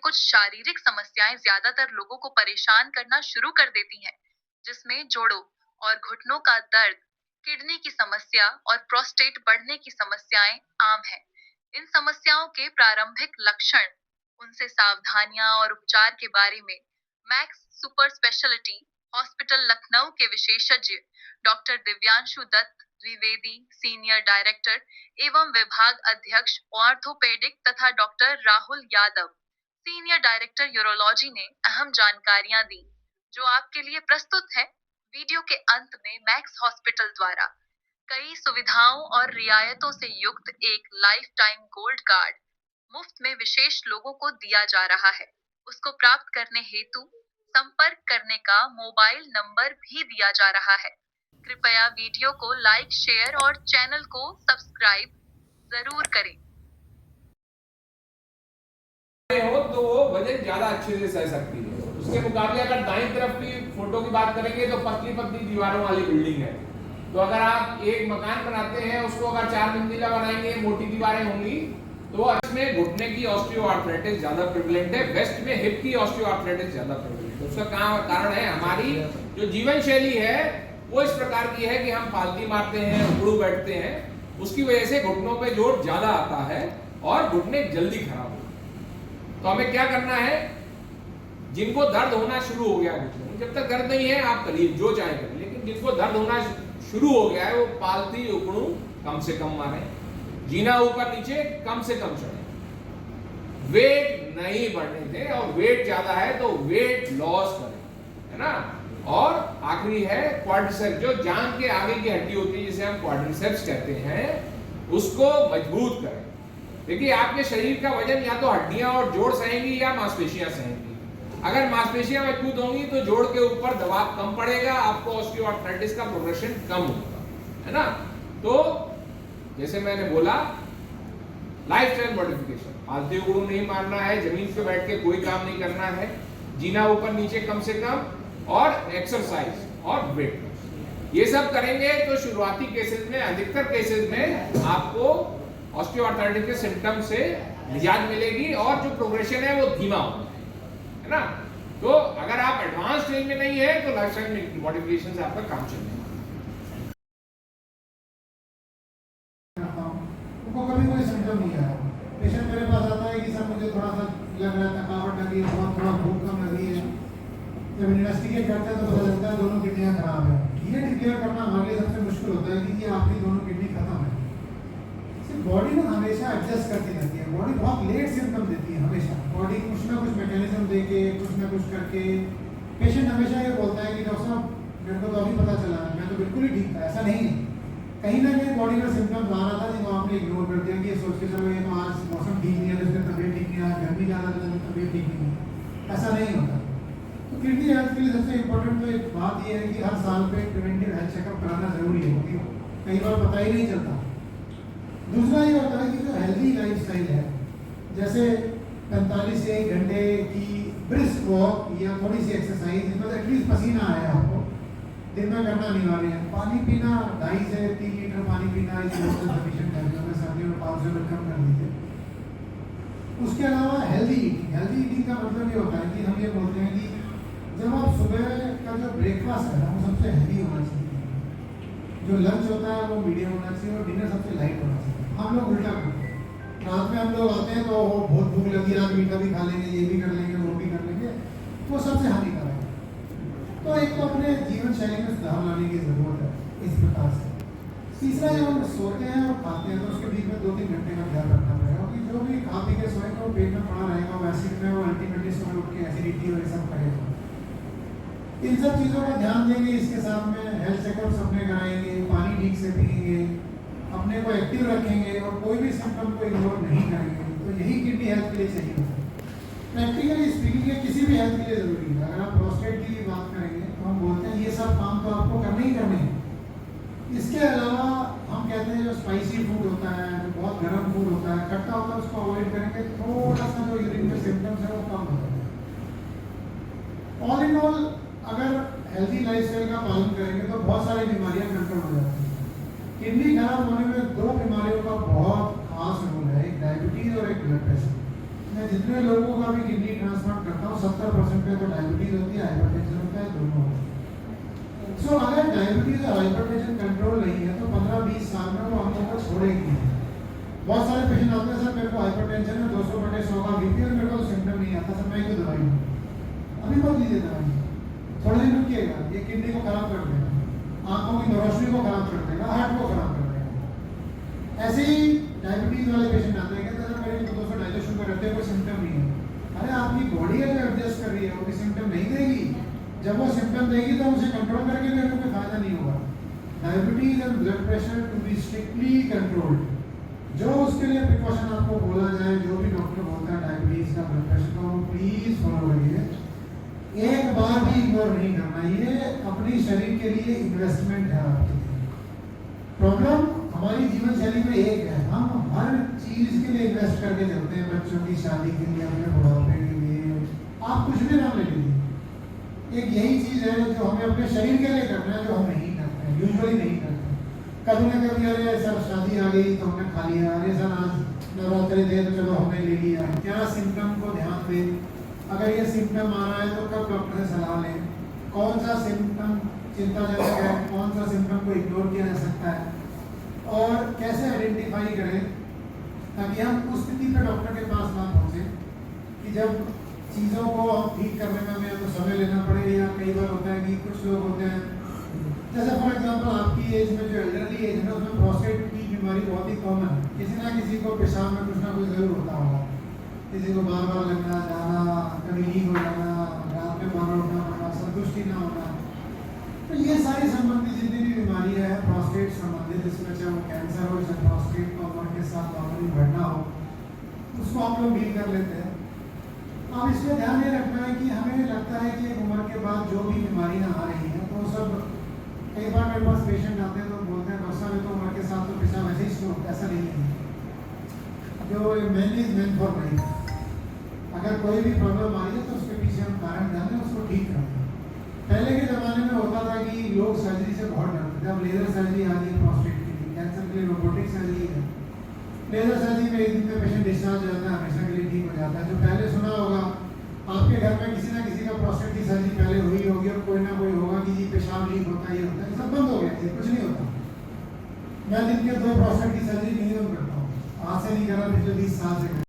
कुछ शारीरिक समस्याएं ज्यादातर लोगों को परेशान करना शुरू कर देती हैं, जिसमें जोड़ों और घुटनों का दर्द, किडनी की समस्या और प्रोस्टेट बढ़ने की समस्याएं आम हैं। इन समस्याओं के प्रारंभिक लक्षण, उनसे सावधानियां और उपचार के बारे में Max super speciality hospital Lucknow के विशेषज्ञ doctor Divyanshu Dutt Dwivedi, senior director एवं विभाग अध्यक्ष ऑर्थोपेडिक, तथा doctor Rahul Yadav, senior director urology ने अहम जानकारियां दी, जो आपके लिए प्रस्तुत है। वीडियो के अंत में मैक्स हॉस्पिटल द्वारा कई सुविधाओं और रियायतों से युक्त एक लाइफ टाइम गोल्ड कार्ड मुफ्त में विशेष लोगों को दिया जा रहा है। उसको प्राप्त करने हेतु संपर्क करने का मोबाइल नंबर भी दिया जा रहा है। कृपया वीडियो को लाइक, शेयर और चैनल को सब्सक्राइब जरूर करें। हो तो वो वजन ज्यादा अच्छे से सह सकती है। उसके मुकाबले अगर दाईं तरफ की फोटो की बात करेंगे तो पतली पतली दीवारों वाली बिल्डिंग है। तो अगर आप एक मकान बनाते हैं, उसको अगर 4 मंजिला बनाएंगे, मोटी दीवारें होंगी, तो इसमें घुटने की ऑस्टियोआर्थराइटिस ज्यादा प्रेवलेंट है। वेस्ट में हिप की ऑस्टियोआर्थराइटिस ज्यादा प्रेवलेंट है। उसका कारण है हमारी जो जीवन शैली है वो इस प्रकार की है कि हम पालती मारते हैं, उड़ू बैठते हैं। उसकी वजह से घुटनों पे जोर ज्यादा आता है और घुटने जल्दी खराब होते हैं। तो हमें क्या करना है, जिनको दर्द होना शुरू हो गया है, जब तक दर्द नहीं है आप करिए जो चाहे करिए, लेकिन जिनको दर्द होना शुरू हो गया है वो पालती उकड़ू कम से कम मारे, जीना ऊपर नीचे कम से कम चढ़े, वेट नहीं बढ़ने दें, और वेट ज्यादा है तो वेट लॉस करें, है ना। और आखिरी है क्वाड्रिसेप्स, जो जांघ के आगे की हड्डी होती है जिसे हम क्वाड्रिसेप्स कहते हैं, उसको मजबूत करें। देखिए आपके शरीर का वजन या तो हड्डियां और जोड़ सहेंगी या मांसपेशियां सहेंगी। अगर मांसपेशियां मजबूत होंगी तो जोड़ के ऊपर दबाव कम पड़ेगा, आपको ऑस्टियोआर्थराइटिस का प्रोग्रेशन कम होगा, है ना। तो जैसे मैंने बोला, लाइफस्टाइल मॉडिफिकेशन, फालतू गुरु नहीं मारना है, जमीन पे बैठ के कोई काम नहीं करना है, जीना ऊपर नीचे कम से कम, और एक्सरसाइज और वेट लॉस, ये सब करेंगे तो शुरुआती केसेस में, अधिकतर केसेस में आपको ऑस्टियोआर्थराइटिस के सिम्टम से निजात मिलेगी और जो प्रोग्रेशन है वो धीमा होगा, है ना। तो अगर आप एडवांस स्टेज में नहीं है तो लाइफस्टाइल मॉडिफिकेशन से आपका काम चलेगा। कभी कोई सिम्टम नहीं आया, पेशेंट मेरे पास आता है कि सर मुझे थोड़ा सा लग रहा है, थकावट लगी है, बहुत थोड़ा भूख कम लगी है। जब इन्वेस्टिगेट करते हैं तो पता चलता है दोनों किडनियां खराब है। ये डिक्लेयर करना हमारे लिए सबसे मुश्किल होता है कि ये आपकी दोनों किडनी खत्म है। सिर्फ बॉडी ना हमेशा एडजस्ट करती रहती है, बॉडी बहुत लेट सिम्टम देती है हमेशा। बॉडी कुछ ना कुछ मैकेनिज्म देके, कुछ ना कुछ करके, पेशेंट हमेशा ये बोलता है कि डॉक्टर साहब मेरे को तो अभी पता चला, मैं तो बिल्कुल ही ठीक था। ऐसा नहीं है, कहीं ना कहीं बॉडी में सिम्टम्स आ रहा था जिनको आपने इग्नोर कर दिया कि ये सोच के चलो ये तो आज मौसम ठीक नहीं है, इसमें तबीयत ठीक नहीं है, गर्मी ज़्यादा है, तबीयत ठीक नहीं है। ऐसा नहीं होता। तो किडनी हेल्थ के लिए सबसे इम्पोर्टेंट तो एक बात ये है कि हर साल पे प्रिवेंटिव हेल्थ चेकअप कराना जरूरी है, क्योंकि कई बार पता ही नहीं चलता। दूसरा ये होता है कि जो हेल्दी लाइफस्टाइल है, जैसे 45 से 1 घंटे की ब्रिस्क वॉक या थोड़ी सी एक्सरसाइज, जिसमें एटलीस्ट पसीना आए आपको, दिन में करना अनिवार्य है। पानी पीना 2.5 से 3 लीटर पानी पीना इस सफिशिएंट है, जो सर्दियों में 500 ml कम कर दीजिए। उसके अलावा हेल्दी ईटिंग का मतलब ये होता है कि हम ये बोलते हैं कि जब आप सुबह का जो ब्रेकफास्ट है वो सबसे हेवी होना चाहिए, जो लंच होता है वो मीडियम होना चाहिए, और डिनर सबसे लाइट होना चाहिए। हम लोग उल्टा करते हैं, रात में हम लोग आते हैं तो बहुत भूख लगी, रात मीठा भी खा लेंगे, ये भी कर लेंगे, वो भी कर लेंगे, वो सबसे हानिकारक है। तो एक तो अपने जीवन शैली में सुधार लाने की जरूरत है इस प्रकार से। तीसरा, जब हम सोते हैं और खाते हैं तो उसके बीच में 2-3 घंटे का ध्यान रखना पड़ेगा, क्योंकि जो भी खा पी के सोएगा वो पेट में पड़ा रहेगा, वो एसिड में, वो अल्टीमेटली सुबह उठ के एसिडिटी और ये सब करेगा। इन सब चीज़ों का ध्यान देंगे, इसके साथ में हेल्थ चेकअप्स अपने कराएंगे, पानी ठीक से पिएंगे, अपने को एक्टिव रखेंगे और कोई भी सिम्टम को इग्नोर नहीं करेंगे, तो यही किडनी हेल्थ के लिए चाहिए होता है। प्रैक्टिकली स्पीकिंग, ये किसी भी हेल्थ के लिए जरूरी है। अगर आप प्रोस्टेट की बात करेंगे तो हम बोलते हैं ये सब काम तो आपको करने ही करने हैं। इसके अलावा हम कहते हैं जो स्पाइसी फूड होता है, जो बहुत गर्म फूड होता है, खट्टा होता है, उसको अवॉइड करेंगे, थोड़ा सा जो यूरिन में सिम्टम्स है वो कम हो जाएगा। ऑल इन ऑल, अगर हेल्दी लाइफस्टाइल का पालन करेंगे तो बहुत सारी बीमारियां कंट्रोल हो जाती हैं। किडनी खराब होने में 2 बीमारियों का बहुत खास रोल है, एक डायबिटीज और एक ब्लड प्रेशर। मैं जितने लोगों का भी किडनी ट्रांसप्लांट करता हूँ 70% पे तो डायबिटीज होती है, हाइपरटेंशन होता है, दोनों होता है। सो अगर डायबिटीज और हाइपरटेंशन कंट्रोल नहीं है तो 15-20 साल में वो हम लोगों को छोड़ेगी। बहुत सारे पेशेंट आते हैं, सर मेरे को हाइपरटेंशन है, 200/100 का बीपी और मेरे को तो सिम्टम नहीं आता, सर मैं क्यों दवाई लूँ? अभी मत लीजिए दवाई, थोड़े दिन रुकिएगा, ये किडनी को खराब कर देगा, आंखों की रोशनी को खराब कर देगा, हार्ट को खराब कर देगा। ऐसे ही डायबिटीज वाले पेशेंट आते हैं, कहते हैं मेरे 200-250 शुगर रहते हैं, कोई सिम्टम नहीं है। अरे आपकी बॉडी है जो एडजस्ट कर रही है, वो भी सिम्टम नहीं देगी। जब वो सिम्टम देगी तो उसे कंट्रोल करके भी कोई फायदा नहीं होगा। Diabetes and blood pressure to be strictly controlled. जो उसके लिए प्रिकॉशन आपको बोला जाए, जो भी डॉक्टर बोलता है डायबिटीज का, ब्लड प्रेशर का, वो प्लीज फॉलो करिए। एक बार भी इग्नोर नहीं करना, ये अपनी शरीर के लिए इन्वेस्टमेंट है आपके लिए। प्रॉब्लम हमारी जीवन शैली में एक है, हम हर चीज के लिए इन्वेस्ट करके चलते हैं, बच्चों की शादी के लिए, अपने बुढ़ापे के लिए, आप कुछ भी नाम ले लीजिए। एक यही चीज है जो हमें अपने शरीर के लिए करना है, जो हम नहीं करते हैं, यूजुअली नहीं करते। कभी ना कभी अरे सर शादी आ गई तो हमने खा लिया, अरे सर आज नवरात्रि दे तो चलो हमने ले लिया। क्या सिम्टम को ध्यान दें, अगर ये सिम्टम आ रहा है तो कब डॉक्टर से सलाह लें, कौन सा सिम्टम चिंताजनक है, कौन सा सिम्टम को इग्नोर किया जा सकता है, और कैसे आइडेंटिफाई करें ताकि हम उस स्थिति पे डॉक्टर के पास ना पहुंचे कि जब चीज़ों को ठीक करने में हमें तो समय लेना पड़े। या कई बार होता है कि कुछ लोग होते हैं, जैसे फॉर एग्जांपल आपकी एज में जो एल्डरली एज है उसमें प्रोस्टेट की बीमारी बहुत ही कॉमन है। किसी ना किसी को पेशाब में कुछ ना कुछ जरूर होता होगा, किसी को बार बार लगना, जाना, कभी लीक हो जाना, रात में बार उठना पड़ना, संतुष्टि ना होना। तो ये सारी संबंधित जितनी भी बीमारियाँ हैं प्रोस्टेट संबंधित, जिसमें चाहे वो कैंसर हो, चाहे प्रोस्टेट का उम्र के साथ नॉर्मली बढ़ना हो, उसको हम लोग डील कर लेते हैं। अब इसमें ध्यान ये रखना है कि हमें लगता है कि एक उम्र के बाद जो भी बीमारियाँ आ रही हैं तो सब, कई बार मेरे पास पेशेंट आते हैं तो बोलते हैं डॉक्टर साहब तो उम्र के साथ तो पेशा वैसे ही स्लो, ऐसा नहीं है। जो man is man for life. अगर कोई भी प्रॉब्लम आ रही है तो उसके पीछे हम कारण जाने, उसको ठीक करें। पहले के ज़माने में होता था कि लोग सर्जरी से बहुत डरते थे, अब लेजर सर्जरी आ गई प्रोस्टेट के लिए, कैंसर के लिए रोबोटिक सर्जरी है। लेजर सर्जरी में एक दिन में पेशेंट डिस्चार्ज हो जाता है, हमेशा के लिए ठीक हो जाता है। जो पहले सुना होगा आपके घर में किसी ना किसी का प्रोस्टेट की सर्जरी पहले हुई होगी और कोई ना कोई होगा कि जी पेशाब लीक होता है, ये होता है, सब बंद हो गया, ये कुछ नहीं होता। मैं दिन के 2 प्रोस्टेट की सर्जरी नहीं करता हूँ, आज से नहीं कर रहा, पिछले 20 साल से।